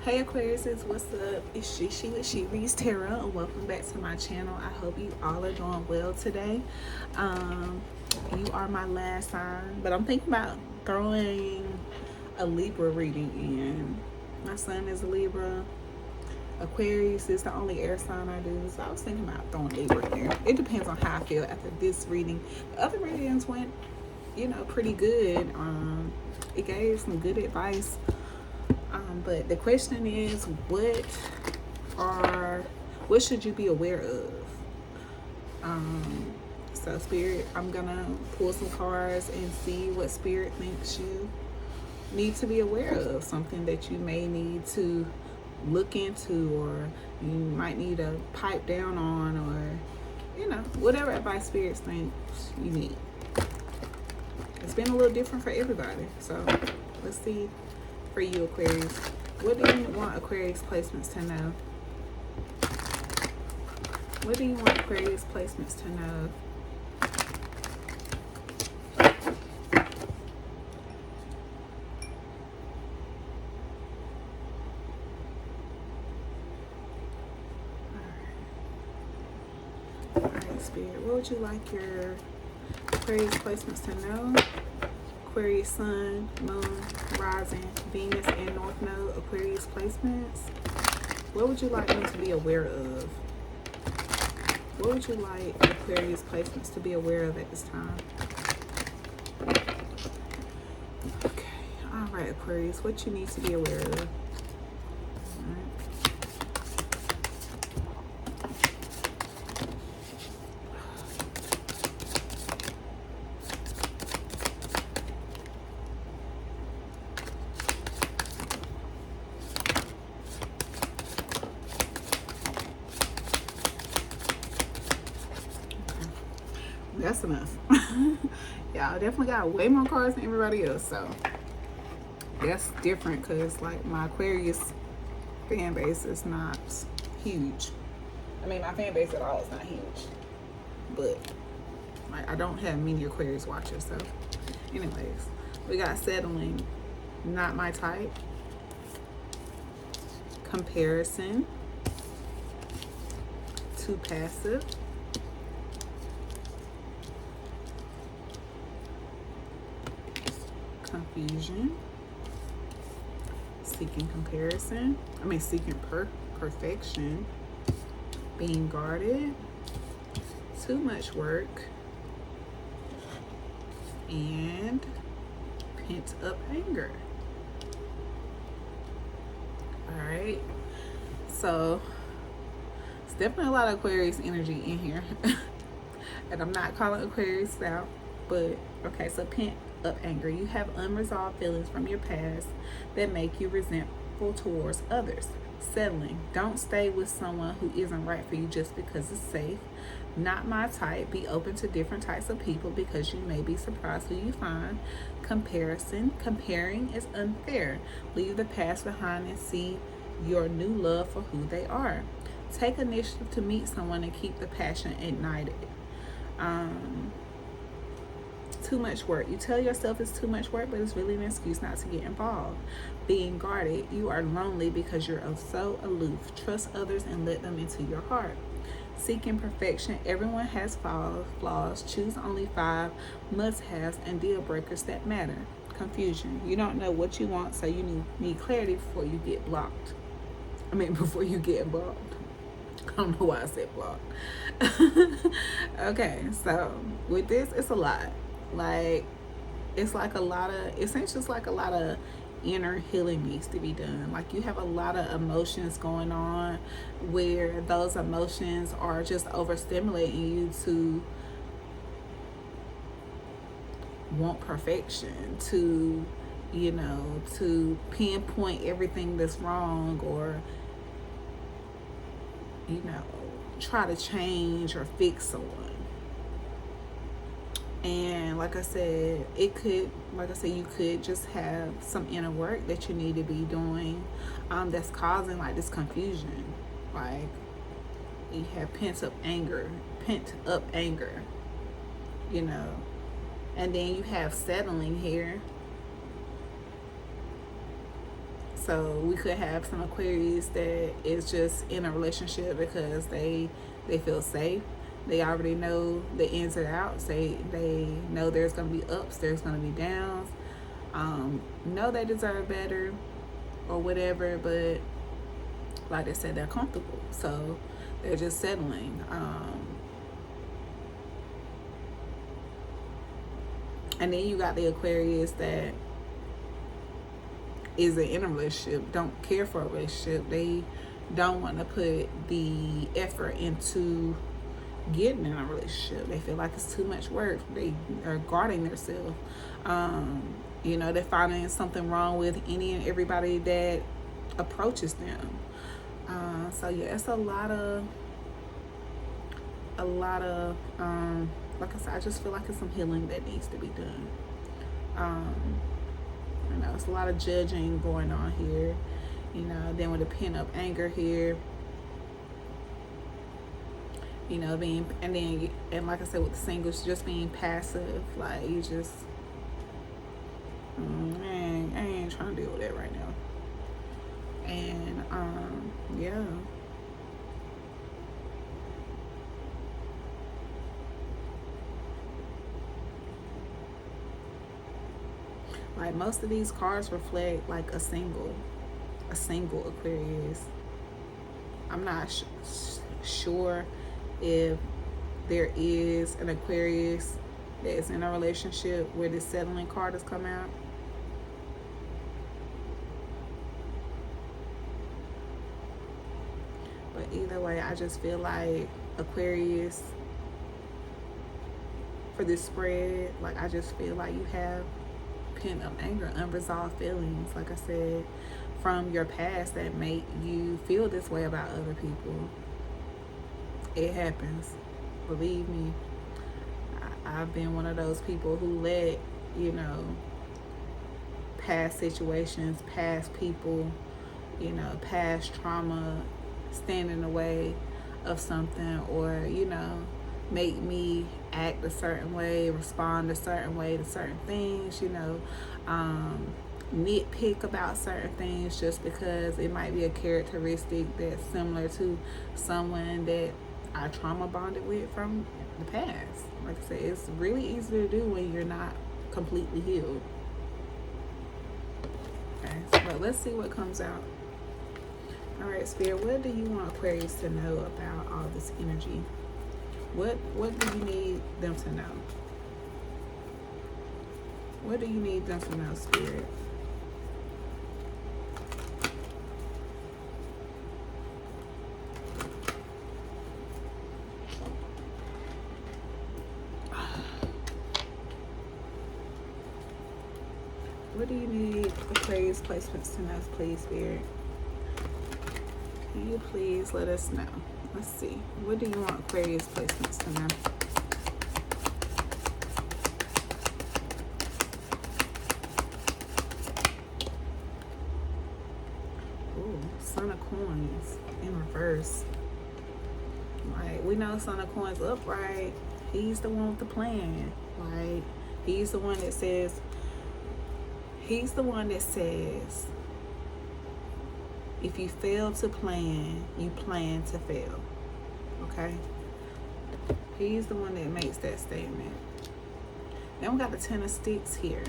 Hey Aquarius, what's up? It's She with She Reads Tarot, and welcome back to my channel. I hope you all are doing well today. You are my last sign, but I'm thinking about throwing a Libra reading in. My son is a Libra. Aquarius is the only air sign I do, so I was thinking about throwing Libra in there. It depends on how I feel after this reading. The other readings went, pretty good. It gave some good advice. But the question is, what should you be aware of? So Spirit, I'm gonna pull some cards and see what Spirit thinks you need to be aware of. Something that you may need to look into, or you might need to pipe down on, or whatever advice Spirit thinks you need. It's been a little different for everybody, so let's see. For you, Aquarius, what do you want Aquarius placements to know? What do you want Aquarius placements to know? All right, Spirit, what would you like your Aquarius placements to know? Aquarius Sun, Moon, Rising, Venus, and North Node Aquarius placements. What would you like me to be aware of? What would you like Aquarius placements to be aware of at this time? Okay, all right, Aquarius, what you need to be aware of? That's enough. Y'all definitely got way more cards than everybody else, so that's different because like my Aquarius fan base is not huge. I mean, my fan base at all is not huge, but like I don't have many Aquarius watchers. So anyways, we got settling, not my type, comparison, too passive, confusion, seeking comparison, seeking perfection, being guarded, too much work, and pent up anger. All right, so it's definitely a lot of Aquarius energy in here. And I'm not calling Aquarius out, but okay, so pent up anger. You have unresolved feelings from your past that make you resentful towards others. Settling. Don't stay with someone who isn't right for you just because it's safe. Not my type. Be open to different types of people because you may be surprised who you find. Comparison. Comparing is unfair. Leave the past behind and see your new love for who they are. Take initiative to meet someone and keep the passion ignited. Too much work. You tell yourself it's too much work, but it's really an excuse not to get involved. Being guarded. You are lonely because you're so aloof. Trust others and let them into your heart. Seeking perfection. Everyone has flaws. Choose only 5 must-haves and deal breakers that matter. Confusion. You don't know what you want, so you need clarity before you get blocked. Before you get involved. I don't know why I said blocked. Okay, so with this, it's a lot. Like, it's like a lot of, essentially it's like a lot of inner healing needs to be done. Like, you have a lot of emotions going on where those emotions are just overstimulating you to want perfection, to to pinpoint everything that's wrong, or try to change or fix someone. And like I said, you could just have some inner work that you need to be doing that's causing like this confusion. Like, you have pent up anger, and then you have settling here. So we could have some Aquarius that is just in a relationship because they feel safe. They already know the ins and outs. They know there's gonna be ups, there's gonna be downs. Know they deserve better or whatever, but like I said, they're comfortable, so they're just settling. And then you got the Aquarius that isn't in a relationship, don't care for a relationship. They don't want to put the effort into getting in a relationship. They feel like it's too much work. They are guarding themselves. You know, they're finding something wrong with any and everybody that approaches them. So yeah, it's a lot of like I said, I just feel like it's some healing that needs to be done. You know, it's a lot of judging going on here. You know, then with the pent up anger here, you know, and like I said, with the singles, just being passive, like you just, I ain't trying to deal with that right now. And yeah. Like most of these cards reflect like a single Aquarius. I'm not sure if there is an Aquarius that is in a relationship where this settling card has come out. But either way, I just feel like Aquarius, for this spread, like I just feel like you have pent up anger, unresolved feelings, like I said, from your past that make you feel this way about other people. It happens. Believe me, I've been one of those people who let, you know, past situations, past people, you know, past trauma stand in the way of something, or, you know, make me act a certain way, respond a certain way to certain things, you know, nitpick about certain things just because it might be a characteristic that's similar to someone that I trauma bonded with from the past. Like I said, it's really easy to do when you're not completely healed. Okay, so let's see what comes out. All right, Spirit, what do you want Aquarius to know about all this energy? What do you need them to know? What do you need them to know, Spirit? What do you need Aquarius placements to know, please, Spirit? Can you please let us know? Let's see. What do you want Aquarius placements to know? Ooh, Son of Coins in reverse. Like, we know Son of Coins upright. He's the one with the plan. Like, he's the one that says, if you fail to plan, you plan to fail. Okay? He's the one that makes that statement. Then we got the Ten of Sticks here.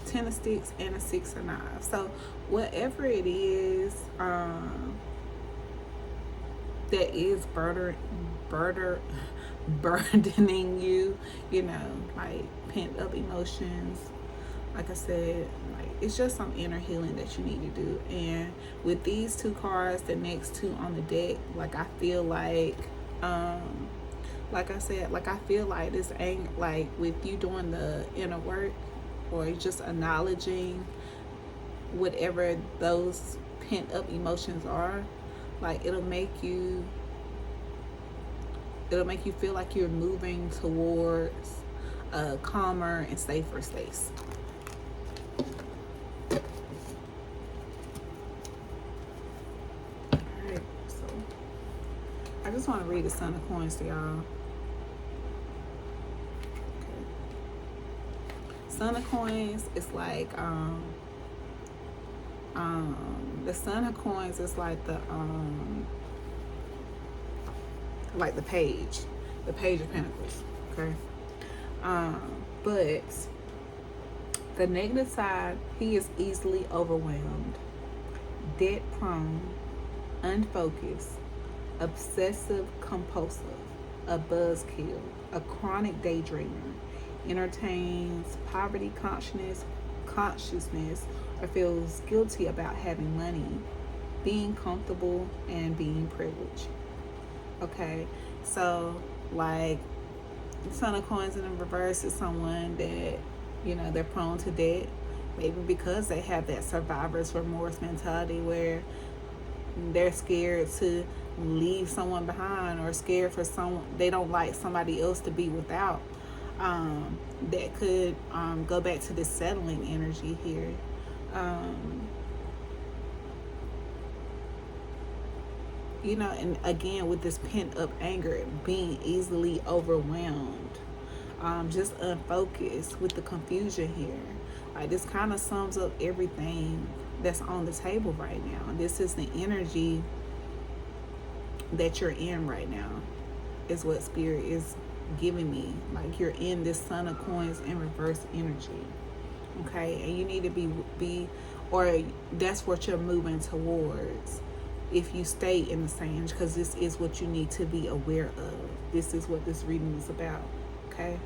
10 of Sticks and a 6 of Knives. So whatever it is that is burdening you, you know, like pent up emotions, like I said, like it's just some inner healing that you need to do. And with these two cards, the next two on the deck, like I feel like I said, like I feel like this ain't like with you doing the inner work or just acknowledging whatever those pent up emotions are, like it'll make you feel like you're moving towards a calmer and safer space. Alright, so I just want to read the Son of Coins to y'all. Okay. Son of Coins is like The Son of Coins is like the page of Pentacles. Okay. But the negative side, he is easily overwhelmed, debt prone, unfocused, obsessive compulsive, a buzzkill, a chronic daydreamer, entertains poverty consciousness, or feels guilty about having money, being comfortable, and being privileged. Okay, so like Son of Coins in the reverse is someone that, you know, they're prone to debt, maybe because they have that survivor's remorse mentality where they're scared to leave someone behind, or scared for someone, they don't like somebody else to be without. That could go back to the settling energy here. You know, and again, with this pent up anger, being easily overwhelmed, just unfocused with the confusion here. Like, this kind of sums up everything that's on the table right now. This is the energy that you're in right now, is what Spirit is giving me. Like, you're in this Son of Coins in reverse energy. Okay, and you need to be or that's what you're moving towards if you stay in the same, because this is what you need to be aware of. This is what this reading is about. Okay,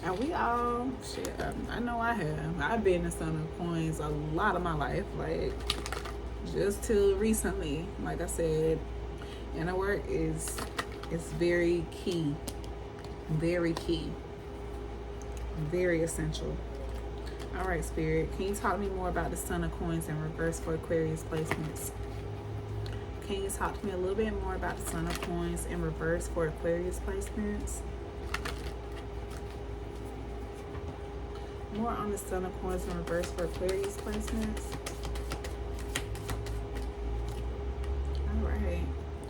and we all, shit, I know I've been in Son of Coins a lot of my life, like just till recently. Like I said, inner work is very key, very essential. All right, Spirit, can you talk to me more about the Son of Coins in reverse for Aquarius placements? Can you talk to me a little bit more about the Son of Coins in reverse for Aquarius placements? More on the Son of Coins in reverse for Aquarius placements. All right,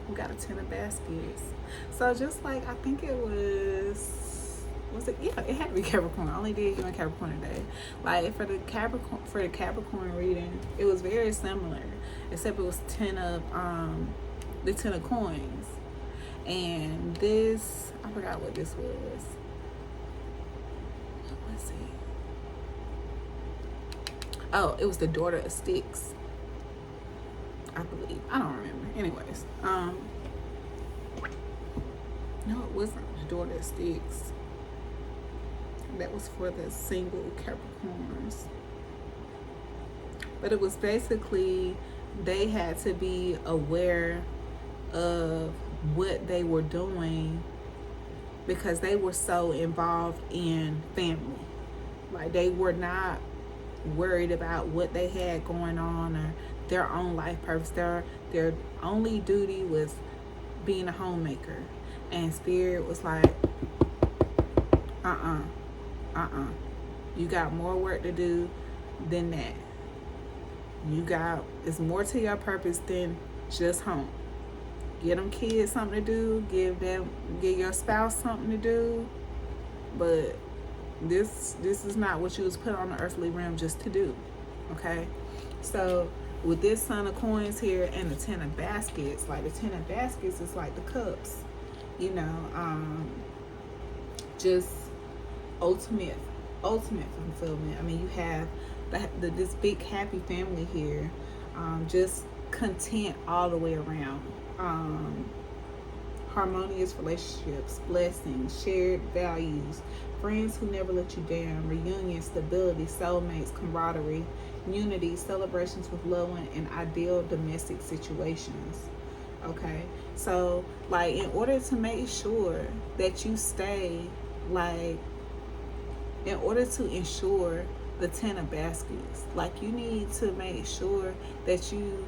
we got a 10 of baskets. So just like, I think it was it? Yeah, it had to be Capricorn. I only did human Capricorn today. Like, for the Capricorn reading, it was very similar, except it was the 10 of coins. And this, I forgot what this was. Let's see. Oh, it was the Daughter of Sticks, I believe. I don't remember. Anyways, no, it wasn't the Daughter of Sticks. That was for the single Capricorns. But it was basically, they had to be aware of what they were doing because they were so involved in family. Like, they were not worried about what they had going on or their own life purpose. Their only duty was being a homemaker. And Spirit was like, you got more work to do than that. It's more to your purpose than just home. Give them kids something to do, give your spouse something to do, but this is not what you was put on the earthly realm just to do. Okay, so with this Son of Coins here and the 10 of baskets, like the 10 of baskets is like the cups, you know, just ultimate fulfillment. I mean, you have this big happy family here, just content all the way around, harmonious relationships, blessings, shared values, friends who never let you down, reunion, stability, soulmates, camaraderie, unity, celebrations with loved ones, and ideal domestic situations. Okay, so like, in order to make sure that you stay, like, in order to ensure the 10 of baskets, like, you need to make sure that you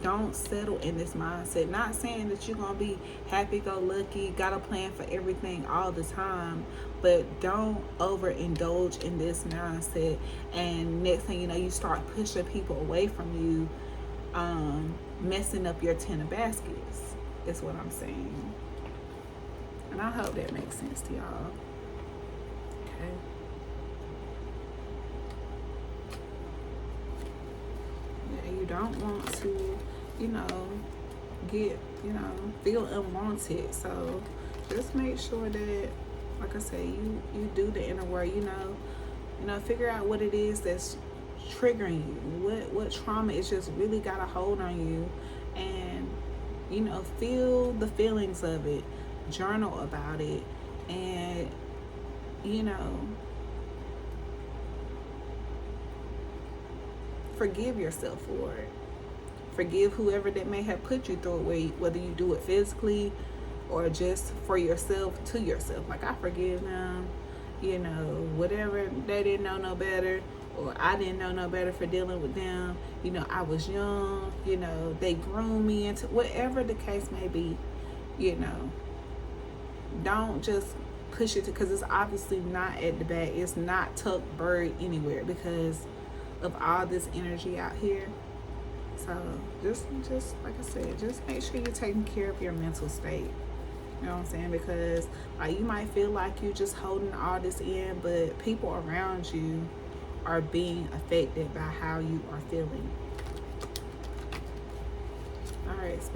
don't settle in this mindset. Not saying that you're gonna be happy-go-lucky, got a plan for everything all the time, but don't overindulge in this mindset, and next thing you know, you start pushing people away from you, messing up your 10 of baskets, is what I'm saying. And I hope that makes sense to y'all. Okay. you don't want to, you know, get, you know, feel unwanted. So just make sure that, like I say, you do the inner work, you know, figure out what it is that's triggering you, what trauma is just really got a hold on you, and, you know, feel the feelings of it, journal about it, and, you know, forgive yourself for it. Forgive whoever that may have put you through it, whether you do it physically or just for yourself, to yourself. Like, I forgive them, you know, whatever, they didn't know no better, or I didn't know no better for dealing with them. You know, I was young, you know, they groomed me into, whatever the case may be, you know. Don't just push it, because it's obviously not at the back. It's not tucked, buried anywhere because of all this energy out here. So just like I said, just make sure you're taking care of your mental state. You know what I'm saying? Because like, you might feel like you're just holding all this in, but people around you are being affected by how you are feeling. All right, Spirit.